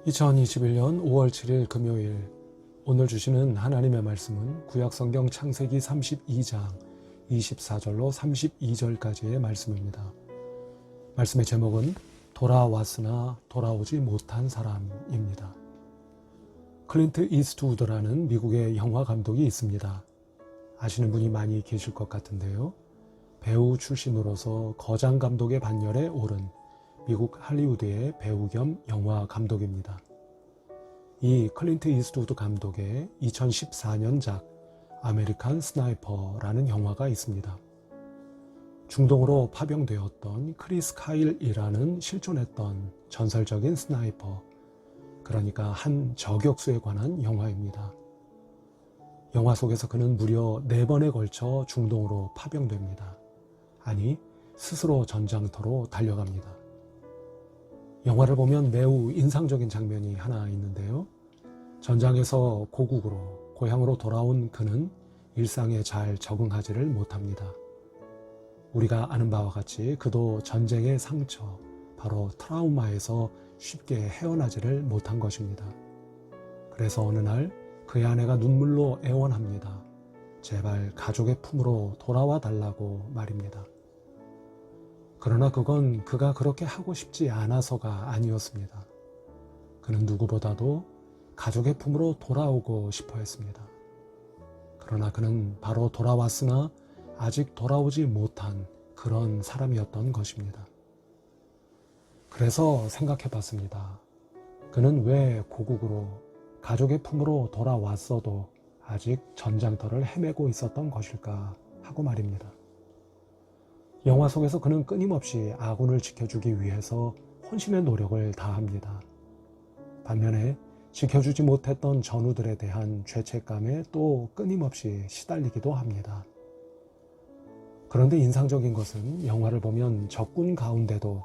2021년 5월 7일 금요일, 오늘 주시는 하나님의 말씀은 구약성경 창세기 32장 24절로 32절까지의 말씀입니다. 말씀의 제목은 돌아왔으나 돌아오지 못한 사람입니다. 클린트 이스트우드라는 미국의 영화 감독이 있습니다. 아시는 분이 많이 계실 것 같은데요. 배우 출신으로서 거장 감독의 반열에 오른 미국 할리우드의 배우 겸 영화 감독입니다. 이 클린트 이스트우드 감독의 2014년작 아메리칸 스나이퍼라는 영화가 있습니다. 중동으로 파병되었던 크리스 카일이라는 실존했던 전설적인 스나이퍼, 그러니까 한 저격수에 관한 영화입니다. 영화 속에서 그는 무려 4번에 걸쳐 중동으로 파병됩니다. 아니, 스스로 전장터로 달려갑니다. 영화를 보면 매우 인상적인 장면이 하나 있는데요. 전장에서 고국으로, 고향으로 돌아온 그는 일상에 잘 적응하지를 못합니다. 우리가 아는 바와 같이 그도 전쟁의 상처, 바로 트라우마에서 쉽게 헤어나지를 못한 것입니다. 그래서 어느 날 그의 아내가 눈물로 애원합니다. 제발 가족의 품으로 돌아와 달라고 말입니다. 그러나 그건 그가 그렇게 하고 싶지 않아서가 아니었습니다. 그는 누구보다도 가족의 품으로 돌아오고 싶어 했습니다. 그러나 그는 바로 돌아왔으나 아직 돌아오지 못한 그런 사람이었던 것입니다. 그래서 생각해 봤습니다. 그는 왜 고국으로, 가족의 품으로 돌아왔어도 아직 전장터를 헤매고 있었던 것일까 하고 말입니다. 영화 속에서 그는 끊임없이 아군을 지켜주기 위해서 혼신의 노력을 다합니다. 반면에 지켜주지 못했던 전우들에 대한 죄책감에 또 끊임없이 시달리기도 합니다. 그런데 인상적인 것은 영화를 보면 적군 가운데도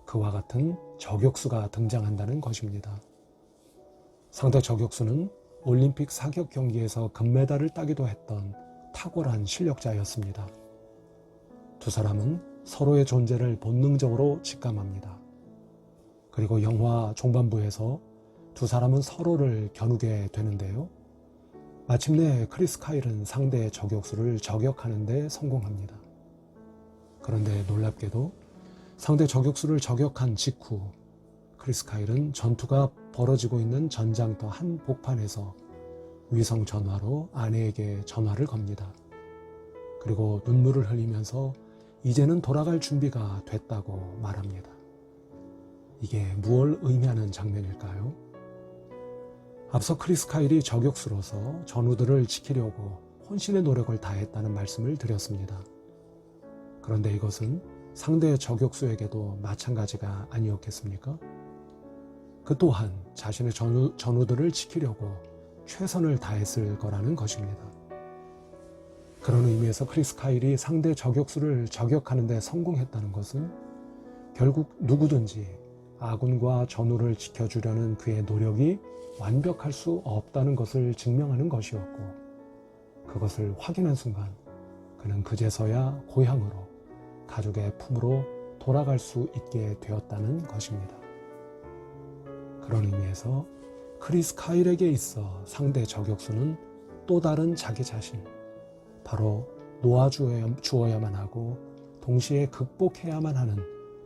그와 같은 저격수가 등장한다는 것입니다. 상대 저격수는 올림픽 사격 경기에서 금메달을 따기도 했던 탁월한 실력자였습니다. 두 사람은 서로의 존재를 본능적으로 직감합니다. 그리고 영화 종반부에서 두 사람은 서로를 겨누게 되는데요. 마침내 크리스 카일은 상대 저격수를 저격하는 데 성공합니다. 그런데 놀랍게도 상대 저격수를 저격한 직후 크리스 카일은 전투가 벌어지고 있는 전장터 한 복판에서 위성 전화로 아내에게 전화를 겁니다. 그리고 눈물을 흘리면서 이제는 돌아갈 준비가 됐다고 말합니다. 이게 무엇을 의미하는 장면일까요? 앞서 크리스 카일이 저격수로서 전우들을 지키려고 혼신의 노력을 다했다는 말씀을 드렸습니다. 그런데 이것은 상대 저격수에게도 마찬가지가 아니었겠습니까? 그 또한 자신의 전우들을 지키려고 최선을 다했을 거라는 것입니다. 그런 의미에서 크리스 카일이 상대 저격수를 저격하는 데 성공했다는 것은 결국 누구든지 아군과 전우를 지켜주려는 그의 노력이 완벽할 수 없다는 것을 증명하는 것이었고, 그것을 확인한 순간 그는 그제서야 고향으로, 가족의 품으로 돌아갈 수 있게 되었다는 것입니다. 그런 의미에서 크리스 카일에게 있어 상대 저격수는 또 다른 자기 자신, 바로 놓아주어야만 하고 동시에 극복해야만 하는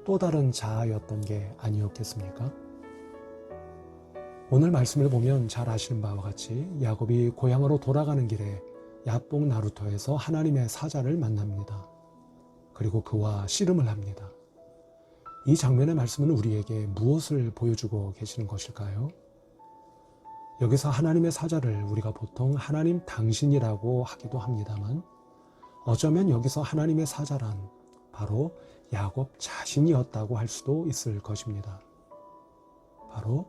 또 다른 자아였던 게 아니었겠습니까? 오늘 말씀을 보면 잘 아시는 바와 같이 야곱이 고향으로 돌아가는 길에 야복 나루터에서 하나님의 사자를 만납니다. 그리고 그와 씨름을 합니다. 이 장면의 말씀은 우리에게 무엇을 보여주고 계시는 것일까요? 여기서 하나님의 사자를 우리가 보통 하나님 당신이라고 하기도 합니다만, 어쩌면 여기서 하나님의 사자란 바로 야곱 자신이었다고 할 수도 있을 것입니다. 바로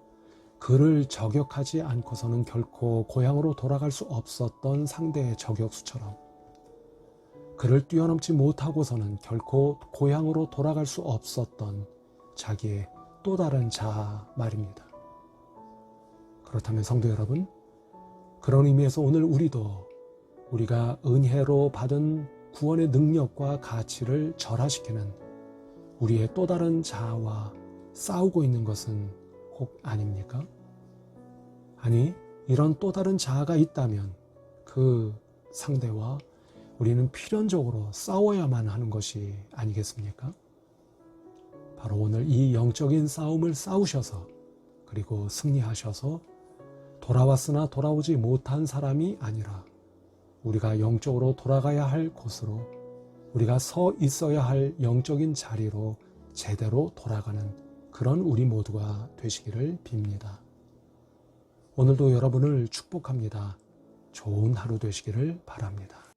그를 저격하지 않고서는 결코 고향으로 돌아갈 수 없었던 상대의 저격수처럼, 그를 뛰어넘지 못하고서는 결코 고향으로 돌아갈 수 없었던 자기의 또 다른 자아 말입니다. 그렇다면 성도 여러분, 그런 의미에서 오늘 우리가 은혜로 받은 구원의 능력과 가치를 절하시키는 우리의 또 다른 자아와 싸우고 있는 것은 혹 아닙니까? 아니, 이런 또 다른 자아가 있다면 그 상대와 우리는 필연적으로 싸워야만 하는 것이 아니겠습니까? 바로 오늘 이 영적인 싸움을 싸우셔서 그리고 승리하셔서 돌아왔으나 돌아오지 못한 사람이 아니라 우리가 영적으로 돌아가야 할 곳으로 우리가 서 있어야 할 영적인 자리로 제대로 돌아가는 그런 우리 모두가 되시기를 빕니다. 오늘도 여러분을 축복합니다. 좋은 하루 되시기를 바랍니다.